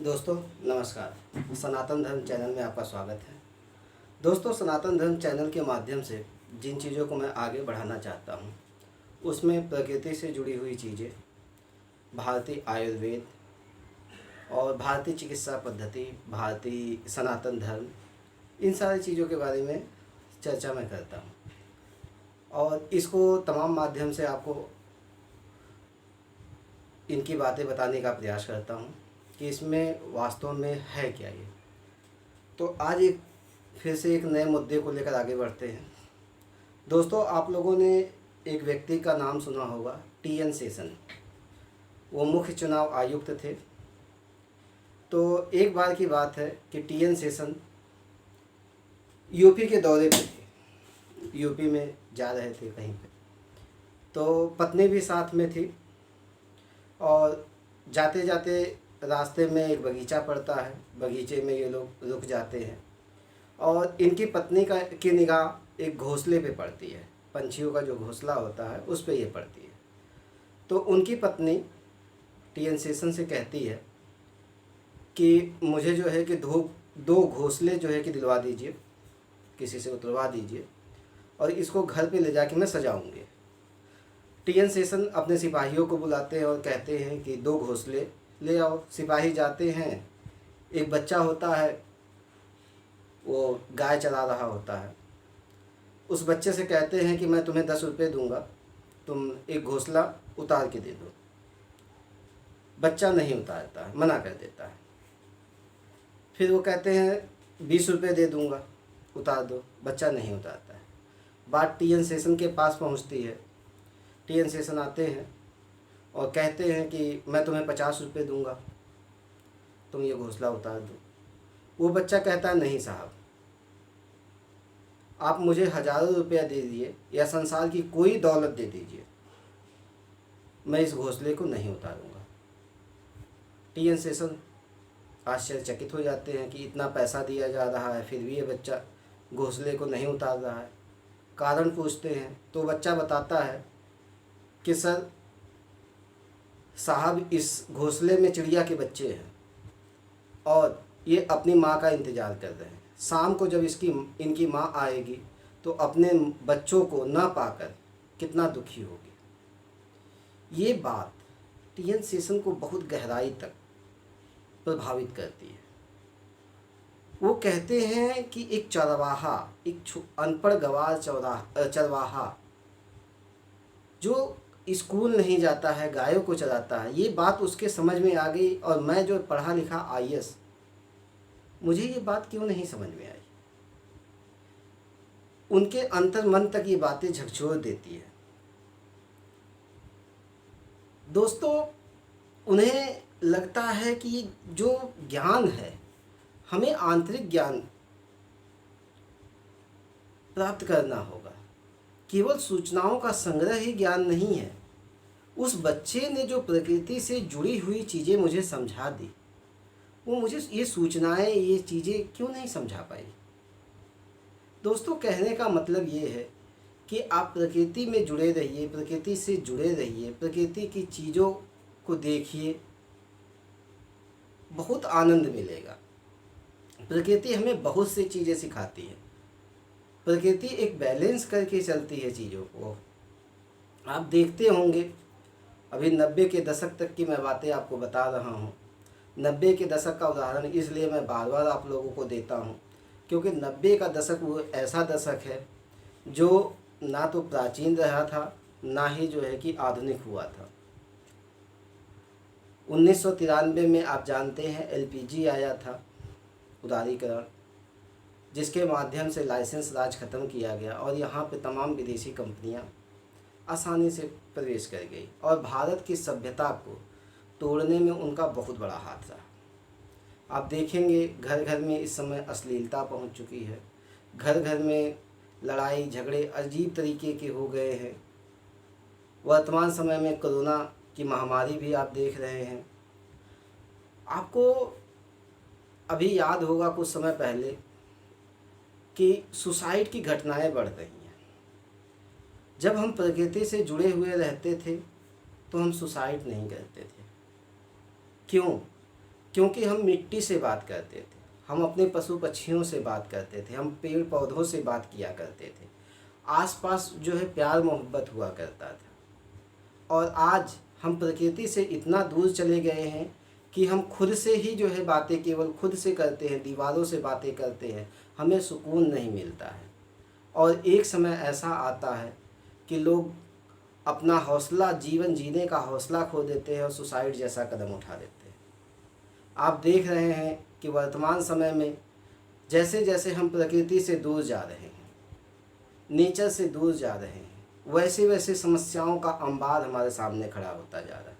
दोस्तों नमस्कार। सनातन धर्म चैनल में आपका स्वागत है। दोस्तों, सनातन धर्म चैनल के माध्यम से जिन चीज़ों को मैं आगे बढ़ाना चाहता हूँ उसमें प्रकृति से जुड़ी हुई चीज़ें, भारतीय आयुर्वेद और भारतीय चिकित्सा पद्धति, भारतीय सनातन धर्म, इन सारी चीज़ों के बारे में चर्चा मैं करता हूँ और इसको तमाम माध्यम से आपको इनकी बातें बताने का प्रयास करता हूँ कि इसमें वास्तव में है क्या ये। तो आज फिर से एक नए मुद्दे को लेकर आगे बढ़ते हैं। दोस्तों, आप लोगों ने एक व्यक्ति का नाम सुना होगा, टी.एन. शेषन। वो मुख्य चुनाव आयुक्त थे। तो एक बार की बात है कि टी.एन. शेषन यूपी के दौरे पे थे, यूपी में जा रहे थे कहीं पे। तो पत्नी भी साथ में थी और जाते जाते रास्ते में एक बगीचा पड़ता है। बगीचे में ये लोग रुक जाते हैं और इनकी पत्नी की निगाह एक घोंसले पे पड़ती है। पंछियों का जो घोंसला होता है उस पे ये पड़ती है। तो उनकी पत्नी टी.एन. शेषन से कहती है कि मुझे जो है कि दो घोंसले जो है कि दिलवा दीजिए, किसी से उतरवा दीजिए और इसको घर पे ले जाके मैं सजाऊंगी। टी.एन. शेषन अपने सिपाहियों को बुलाते हैं और कहते हैं कि 2 घोंसले ले आओ। सिपाही जाते हैं। एक बच्चा होता है, वो गाय चरा रहा होता है। उस बच्चे से कहते हैं कि मैं तुम्हें 10 रुपये दूंगा, तुम एक घोंसला उतार के दे दो। बच्चा नहीं उतारता है, मना कर देता है। फिर वो कहते हैं 20 रुपये दे दूंगा, उतार दो। बच्चा नहीं उतारता है। बात टी.एन. शेषन के पास पहुंचती है। टी.एन. शेषन आते हैं और कहते हैं कि मैं तुम्हें 50 रुपये दूंगा, तुम ये घोंसला उतार दो। वो बच्चा कहता है नहीं साहब, आप मुझे हज़ारों रुपया दे दीजिए या संसार की कोई दौलत दे दीजिए, मैं इस घोंसले को नहीं उतारूंगा। टी.एन. शेषन आश्चर्यचकित हो जाते हैं कि इतना पैसा दिया जा रहा है फिर भी ये बच्चा घोंसले को नहीं उतार रहा है। कारण पूछते हैं तो बच्चा बताता है कि सर साहब, इस घोंसले में चिड़िया के बच्चे हैं और ये अपनी माँ का इंतज़ार कर रहे हैं। शाम को जब इनकी माँ आएगी तो अपने बच्चों को ना पाकर कितना दुखी होगी। ये बात टी.एन. शेषन को बहुत गहराई तक प्रभावित करती है। वो कहते हैं कि एक चरवाहा, एक अनपढ़ गंवार चरवाहा जो स्कूल नहीं जाता है, गायों को चराता है, ये बात उसके समझ में आ गई। और मैं जो पढ़ा लिखा आई.ए.एस, मुझे ये बात क्यों नहीं समझ में आई। उनके अंतर मन तक ये बातें झकझोर देती है। दोस्तों, उन्हें लगता है कि ये जो ज्ञान है, हमें आंतरिक ज्ञान प्राप्त करना होगा। केवल सूचनाओं का संग्रह ही ज्ञान नहीं है। उस बच्चे ने जो प्रकृति से जुड़ी हुई चीज़ें मुझे समझा दी, वो मुझे ये सूचनाएं, ये चीज़ें क्यों नहीं समझा पाई। दोस्तों, कहने का मतलब ये है कि आप प्रकृति में जुड़े रहिए, प्रकृति से जुड़े रहिए, प्रकृति की चीज़ों को देखिए, बहुत आनंद मिलेगा। प्रकृति हमें बहुत सी चीज़ें सिखाती है। प्रकृति एक बैलेंस करके चलती है चीज़ों को। आप देखते होंगे, अभी 90 के दशक तक की मैं बातें आपको बता रहा हूँ। 90 के दशक का उदाहरण इसलिए मैं बार बार आप लोगों को देता हूँ क्योंकि 90 का दशक वो ऐसा दशक है जो ना तो प्राचीन रहा था, ना ही जो है कि आधुनिक हुआ था। 1993 में आप जानते हैं एलपीजी आया था, उदारीकरण, जिसके माध्यम से लाइसेंस राज ख़त्म किया गया और यहाँ पे तमाम विदेशी कंपनियाँ आसानी से प्रवेश कर गई और भारत की सभ्यता को तोड़ने में उनका बहुत बड़ा हाथ रहा। आप देखेंगे घर घर में इस समय अश्लीलता पहुंच चुकी है। घर घर में लड़ाई झगड़े अजीब तरीके के हो गए हैं। वर्तमान समय में कोरोना की महामारी भी आप देख रहे हैं। आपको अभी याद होगा कुछ समय पहले कि सुसाइड की घटनाएं बढ़ रही हैं। जब हम प्रकृति से जुड़े हुए रहते थे तो हम सुसाइड नहीं करते थे। क्यों? क्योंकि हम मिट्टी से बात करते थे, हम अपने पशु पक्षियों से बात करते थे, हम पेड़ पौधों से बात किया करते थे, आसपास जो है प्यार मोहब्बत हुआ करता था। और आज हम प्रकृति से इतना दूर चले गए हैं कि हम खुद से ही जो है बातें केवल खुद से करते हैं, दीवारों से बातें करते हैं, हमें सुकून नहीं मिलता है। और एक समय ऐसा आता है कि लोग अपना हौसला, जीवन जीने का हौसला खो देते हैं और सुसाइड जैसा कदम उठा देते हैं। आप देख रहे हैं कि वर्तमान समय में जैसे जैसे हम प्रकृति से दूर जा रहे हैं, नेचर से दूर जा रहे हैं, वैसे वैसे समस्याओं का अंबार हमारे सामने खड़ा होता जा रहा है।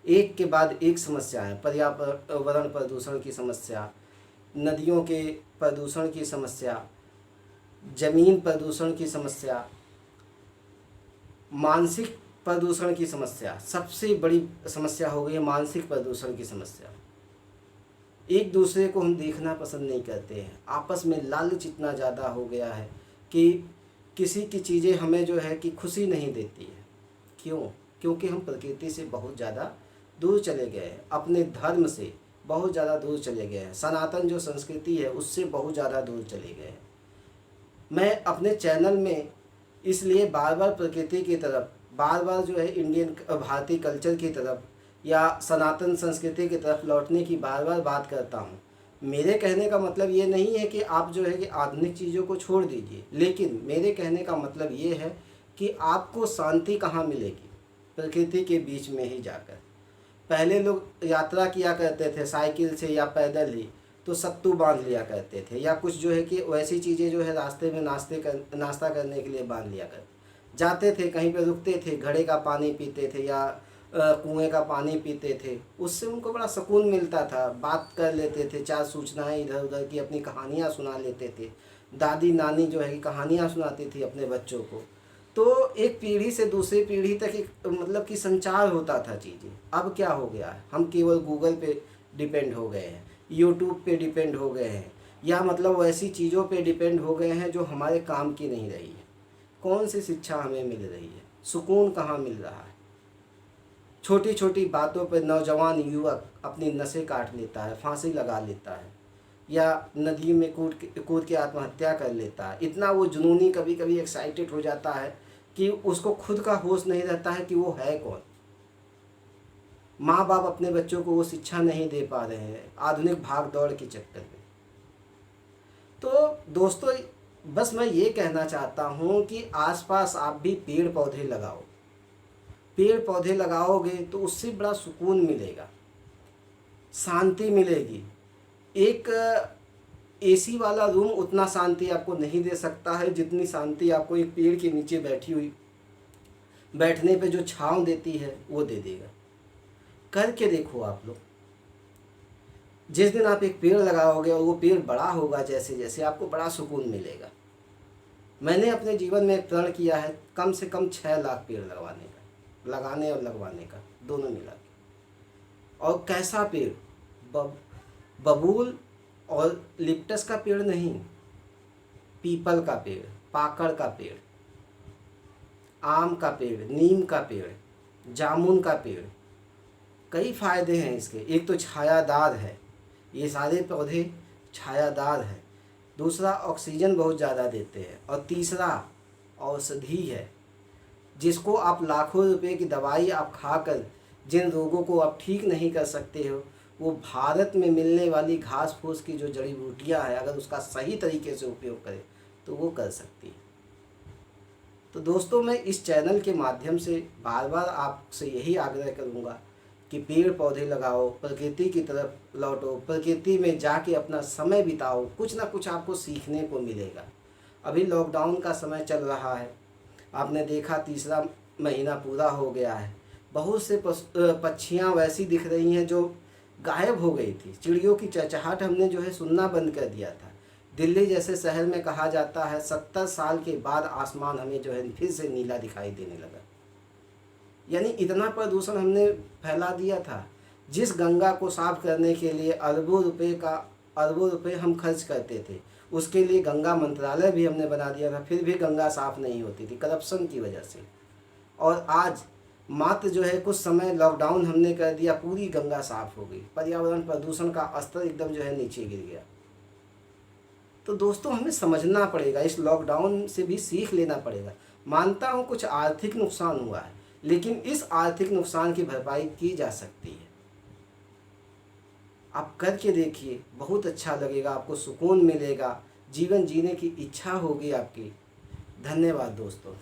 एक के बाद एक समस्याएं, पर्यावरण प्रदूषण की समस्या, नदियों के प्रदूषण की समस्या, जमीन प्रदूषण की समस्या, मानसिक प्रदूषण की समस्या। सबसे बड़ी समस्या हो गई है मानसिक प्रदूषण की समस्या। एक दूसरे को हम देखना पसंद नहीं करते हैं, आपस में लालच इतना ज़्यादा हो गया है कि किसी की चीज़ें हमें जो है कि खुशी नहीं देती है। क्यों? क्योंकि हम प्रकृति से बहुत ज़्यादा दूर चले गए हैं, अपने धर्म से बहुत ज़्यादा दूर चले गए हैं, सनातन जो संस्कृति है उससे बहुत ज़्यादा दूर चले गए हैं। मैं अपने चैनल में इसलिए बार बार प्रकृति की तरफ, बार बार जो है इंडियन भारतीय कल्चर की तरफ या सनातन संस्कृति की तरफ लौटने की बार बार बात करता हूँ। मेरे कहने का मतलब ये नहीं है कि आप जो है कि आधुनिक चीज़ों को छोड़ दीजिए, लेकिन मेरे कहने का मतलब ये है कि आपको शांति कहाँ मिलेगी? प्रकृति के बीच में ही जाकर। पहले लोग यात्रा किया करते थे साइकिल से या पैदल ही, तो सत्तू बांध लिया करते थे या कुछ जो है कि वैसी चीज़ें जो है रास्ते में नाश्ता करने के लिए बांध लिया कर जाते थे, कहीं पे रुकते थे, घड़े का पानी पीते थे या कुएं का पानी पीते थे। उससे उनको बड़ा सुकून मिलता था, बात कर लेते थे, चार सूचनाएं इधर उधर की, अपनी कहानियाँ सुना लेते थे। दादी नानी जो है कि कहानियाँ सुनाती थी अपने बच्चों को। तो एक पीढ़ी से दूसरी पीढ़ी तक एक मतलब कि संचार होता था चीज़ें। अब क्या हो गया है, हम केवल गूगल पे डिपेंड हो गए हैं, यूट्यूब पे डिपेंड हो गए हैं, या मतलब वैसी चीज़ों पे डिपेंड हो गए हैं जो हमारे काम की नहीं रही है। कौन सी शिक्षा हमें मिल रही है? सुकून कहाँ मिल रहा है? छोटी छोटी बातों पर नौजवान युवक अपनी नसें काट लेता है, फांसी लगा लेता है या नदी में कूद के आत्महत्या कर लेता है। इतना वो जुनूनी कभी कभी एक्साइटेड हो जाता है कि उसको खुद का होश नहीं रहता है कि वो है कौन। माँ बाप अपने बच्चों को वो शिक्षा नहीं दे पा रहे हैं आधुनिक भाग दौड़ के चक्कर में। तो दोस्तों, बस मैं ये कहना चाहता हूँ कि आसपास आप भी पेड़ पौधे लगाओ। पेड़ पौधे लगाओगे तो उससे बड़ा सुकून मिलेगा, शांति मिलेगी। एक एसी वाला रूम उतना शांति आपको नहीं दे सकता है जितनी शांति आपको एक पेड़ के नीचे बैठने पे जो छांव देती है वो दे देगा। करके देखो आप लोग। जिस दिन आप एक पेड़ लगाओगे और वो पेड़ बड़ा होगा, जैसे जैसे आपको बड़ा सुकून मिलेगा। मैंने अपने जीवन में एक प्रण किया है कम से कम 6 लाख पेड़ लगाने और लगवाने का, दोनों मिला के। और कैसा पेड़? बबूल और लिप्टस का पेड़ नहीं, पीपल का पेड़, पाकड़ का पेड़, आम का पेड़, नीम का पेड़, जामुन का पेड़। कई फायदे हैं इसके। एक तो छायादार है, ये सारे पौधे छायादार हैं। दूसरा, ऑक्सीजन बहुत ज़्यादा देते हैं। और तीसरा, औषधि है, जिसको आप लाखों रुपए की दवाई आप खाकर जिन रोगों को आप ठीक नहीं कर सकते हो, वो भारत में मिलने वाली घास फूस की जो जड़ी बूटियाँ हैं, अगर उसका सही तरीके से उपयोग करें तो वो कर सकती है। तो दोस्तों, मैं इस चैनल के माध्यम से बार बार आपसे यही आग्रह करूँगा कि पेड़ पौधे लगाओ, प्रकृति की तरफ लौटो, प्रकृति में जाके अपना समय बिताओ। कुछ ना कुछ आपको सीखने को मिलेगा। अभी लॉकडाउन का समय चल रहा है, आपने देखा तीसरा महीना पूरा हो गया है। बहुत से पक्षियाँ वैसी दिख रही हैं जो गायब हो गई थी। चिड़ियों की चहचहाट हमने जो है सुनना बंद कर दिया था। दिल्ली जैसे शहर में कहा जाता है 70 साल के बाद आसमान हमें जो है फिर से नीला दिखाई देने लगा। यानी इतना प्रदूषण हमने फैला दिया था। जिस गंगा को साफ करने के लिए अरबों रुपए हम खर्च करते थे, उसके लिए गंगा मंत्रालय भी हमने बना दिया था, फिर भी गंगा साफ नहीं होती थी करप्शन की वजह से। और आज मात्र जो है कुछ समय लॉकडाउन हमने कर दिया, पूरी गंगा साफ हो गई, पर्यावरण प्रदूषण का स्तर एकदम जो है नीचे गिर गया। तो दोस्तों हमें समझना पड़ेगा, इस लॉकडाउन से भी सीख लेना पड़ेगा। मानता हूँ कुछ आर्थिक नुकसान हुआ है, लेकिन इस आर्थिक नुकसान की भरपाई की जा सकती है। आप करके देखिए, बहुत अच्छा लगेगा, आपको सुकून मिलेगा, जीवन जीने की इच्छा होगी आपकी। धन्यवाद दोस्तों।